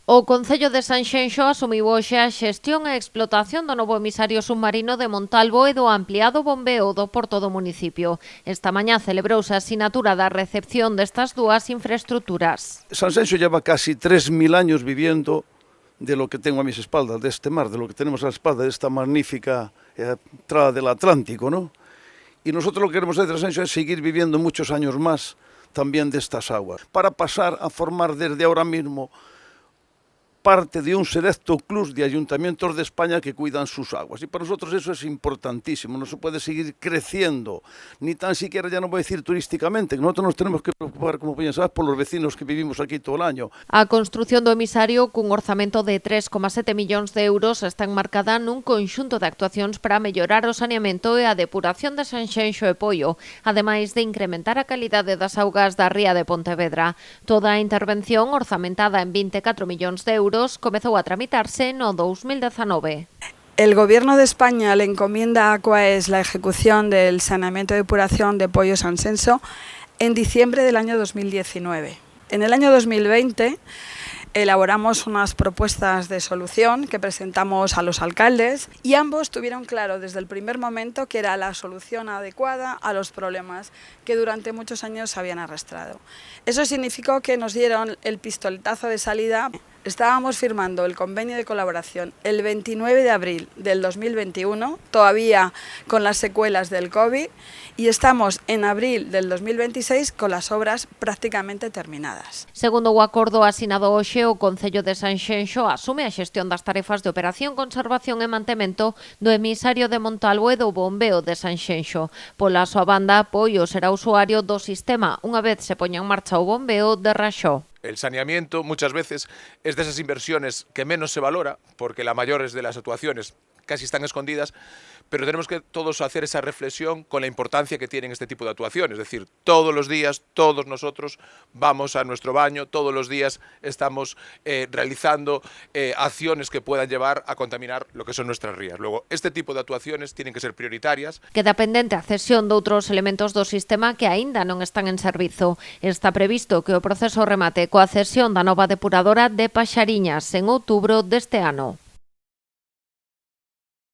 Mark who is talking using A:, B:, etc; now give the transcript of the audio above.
A: O Concello de Sanxenxo asumiu hoxe a xestión e explotación do novo emisario submarino de Montalvo e do ampliado bombeo do porto do municipio. Esta mañá celebrouse a sinatura da recepción destas dúas infraestructuras.
B: Sanxenxo lleva casi 3.000 años viviendo de lo que tengo a mis espaldas, de este mar, de lo que tenemos a la espalda, de esta magnífica entrada del Atlántico, ¿no? Y nosotros lo que queremos hacer en Sanxenxo es seguir viviendo muchos años más también de estas aguas, para pasar a formar desde ahora mismo parte de un selecto club de ayuntamientos de España que cuidan sus aguas. Y para nosotros eso es importantísimo, no se puede seguir creciendo, ni tan siquiera, ya no voy a decir turísticamente, que nosotros nos tenemos que preocupar, como bien sabes, por los vecinos que vivimos aquí todo el año.
A: A construción do emisario, cun orzamento de 3,7 millóns de euros, está enmarcada nun conxunto de actuacións para mellorar o saneamento e a depuración de Sanxenxo e Poio, ademais de incrementar a calidade das augas da ría de Pontevedra. Toda a intervención, orzamentada en 24 millóns de euros, comezou a tramitarse no 2019.
C: El Gobierno de España le encomienda a Aquaes la ejecución del saneamiento y depuración de Poio Sanxenxo en diciembre del año 2019. En el año 2020 elaboramos unas propuestas de solución que presentamos a los alcaldes y ambos tuvieron claro desde el primer momento que era la solución adecuada a los problemas que durante muchos años se habían arrastrado. Eso significó que nos dieron el pistoletazo de salida. Estábamos firmando el convenio de colaboración el 29 de abril del 2021, todavía con las secuelas del COVID, y estamos en abril del 2026 con las obras prácticamente terminadas.
A: Segundo o acordo asinado hoxe, o Concello de Sanxenxo asume a xestión das tarefas de operación, conservación e mantemento do emisario de Montalvo e do bombeo de Sanxenxo. Pola súa banda, Poio será usuario do sistema unha vez se poña en marcha o bombeo de Raxó.
D: El saneamiento muchas veces es de esas inversiones que menos se valora, porque la mayor de las actuaciones casi están escondidas, pero tenemos que todos hacer esa reflexión con la importancia que tienen este tipo de actuaciones. Es decir, todos los días, todos nosotros vamos a nuestro baño, todos los días estamos realizando acciones que puedan llevar a contaminar lo que son nuestras rías. Luego, este tipo de actuaciones tienen que ser prioritarias.
A: Queda pendente a cesión doutros elementos do sistema que aínda non están en servizo. Está previsto que o proceso remate coa cesión da nova depuradora de Paxariñas en outubro deste ano.